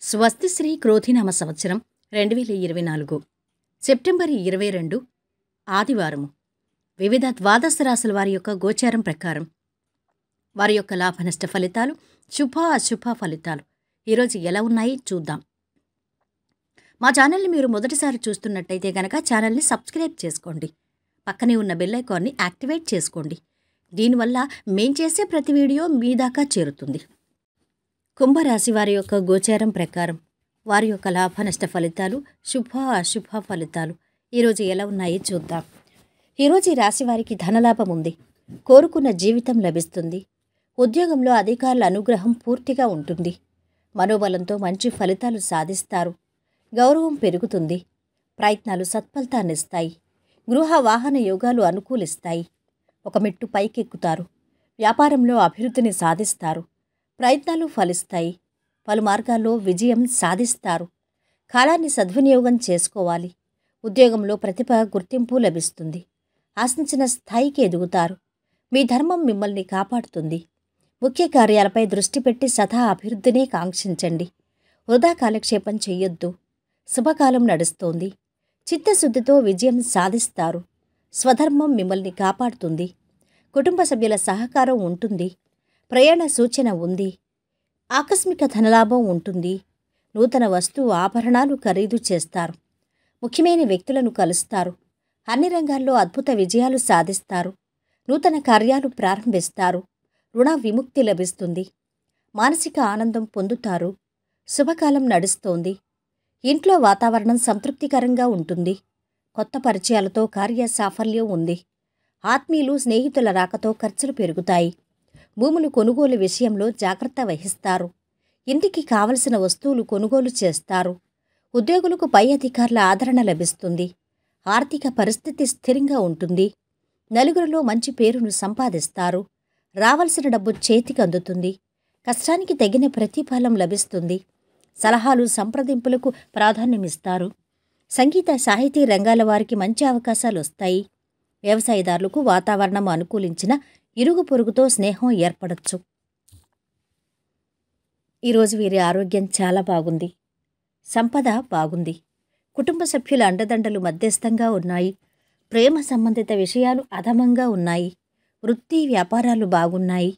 స్వస్తి శ్రీ క్రోధినామ సంవత్సరం 2024 సెప్టెంబర్ 22 ఆదివారము. వివిధ ద్వాదశ రాశుల వారి యొక్క గోచారం ప్రకారం వారి యొక్క లాభనష్ట ఫలితాలు, శుభ అశుభ ఫలితాలు ఈరోజు ఎలా ఉన్నాయి చూద్దాం. మా ఛానల్ని మీరు మొదటిసారి చూస్తున్నట్టయితే కనుక ఛానల్ని సబ్స్క్రైబ్ చేసుకోండి. పక్కనే ఉన్న బెల్ ఐకాన్ని యాక్టివేట్ చేసుకోండి. దీనివల్ల మేం చేసే ప్రతి వీడియో మీ దాకా చేరుతుంది. కుంభరాశి వారి యొక్క గోచారం ప్రకారం వారి యొక్క లాభనష్ట ఫలితాలు, శుభ అశుభ ఫలితాలు ఈరోజు ఎలా ఉన్నాయి చూద్దాం. ఈరోజు ఈ రాశి వారికి ధనలాభం ఉంది. కోరుకున్న జీవితం లభిస్తుంది. ఉద్యోగంలో అధికారుల అనుగ్రహం పూర్తిగా ఉంటుంది. మనోబలంతో మంచి ఫలితాలు సాధిస్తారు. గౌరవం పెరుగుతుంది. ప్రయత్నాలు సత్ఫలితాన్నిస్తాయి. గృహ వాహన యోగాలు అనుకూలిస్తాయి. ఒక మెట్టు పైకెక్కుతారు. వ్యాపారంలో అభివృద్ధిని సాధిస్తారు. ప్రయత్నాలు ఫలిస్తాయి. పలు మార్గాల్లో విజయం సాధిస్తారు. కాలాన్ని సద్వినియోగం చేసుకోవాలి. ఉద్యోగంలో ప్రతిభ గుర్తింపు లభిస్తుంది. ఆశించిన స్థాయికి ఎదుగుతారు. మీ ధర్మం మిమ్మల్ని కాపాడుతుంది. ముఖ్య కార్యాలపై దృష్టి పెట్టి సదా అభివృద్ధినే కాంక్షించండి. వృధా కాలక్షేపం చెయ్యొద్దు. శుభకాలం నడుస్తోంది. చిత్తశుద్ధితో విజయం సాధిస్తారు. స్వధర్మం మిమ్మల్ని కాపాడుతుంది. కుటుంబ సభ్యుల సహకారం ఉంటుంది. ప్రయాణ సూచన ఉంది. ఆకస్మిక ధనలాభం ఉంటుంది. నూతన వస్తువు ఆభరణాలు ఖరీదు చేస్తారు. ముఖ్యమైన వ్యక్తులను కలుస్తారు. అన్ని రంగాల్లో అద్భుత విజయాలు సాధిస్తారు. నూతన కార్యాలు ప్రారంభిస్తారు. రుణ విముక్తి లభిస్తుంది. మానసిక ఆనందం పొందుతారు. శుభకాలం నడుస్తోంది. ఇంట్లో వాతావరణం సంతృప్తికరంగా ఉంటుంది. కొత్త పరిచయాలతో కార్య సాఫల్యం ఉంది. ఆత్మీయులు, స్నేహితుల రాకతో ఖర్చులు పెరుగుతాయి. భూములు కొనుగోలు విషయంలో జాగ్రత్త వహిస్తారు. ఇంటికి కావలసిన వస్తువులు కొనుగోలు చేస్తారు. ఉద్యోగులకు పై అధికారుల ఆదరణ లభిస్తుంది. ఆర్థిక పరిస్థితి స్థిరంగా ఉంటుంది. నలుగురిలో మంచి పేరును సంపాదిస్తారు. రావలసిన డబ్బు చేతికి అందుతుంది. కష్టానికి తగిన ప్రతిఫలం లభిస్తుంది. సలహాలు, సంప్రదింపులకు ప్రాధాన్యమిస్తారు. సంగీత, సాహితీ రంగాల వారికి మంచి అవకాశాలు వస్తాయి. వ్యవసాయదారులకు వాతావరణం అనుకూలించిన ఇరుగు పొరుగుతో స్నేహం ఏర్పడచ్చు. ఈరోజు వీరి ఆరోగ్యం చాలా బాగుంది. సంపద బాగుంది. కుటుంబ సభ్యుల అండదండలు మధ్యస్థంగా ఉన్నాయి. ప్రేమ సంబంధిత విషయాలు అధమంగా ఉన్నాయి. వృత్తి వ్యాపారాలు బాగున్నాయి.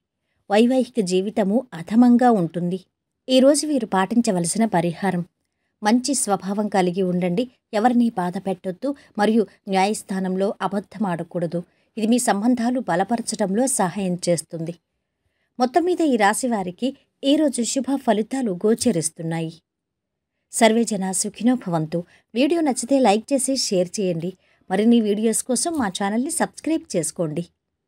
వైవాహిక జీవితము అధమంగా ఉంటుంది. ఈరోజు వీరు పాటించవలసిన పరిహారం: మంచి స్వభావం కలిగి ఉండండి. ఎవరినీ బాధ పెట్టొద్దు మరియు న్యాయస్థానంలో అబద్ధమాడకూడదు. ఇది మీ సంబంధాలు బలపరచడంలో సహాయం చేస్తుంది. మొత్తం మీద ఈ రాశి వారికి ఈరోజు శుభ ఫలితాలు గోచరిస్తున్నాయి. సర్వే జన సుఖినో భవంతు. వీడియో నచ్చితే లైక్ చేసి షేర్ చేయండి. మరిన్ని వీడియోస్ కోసం మా ఛానల్ని సబ్స్క్రైబ్ చేసుకోండి.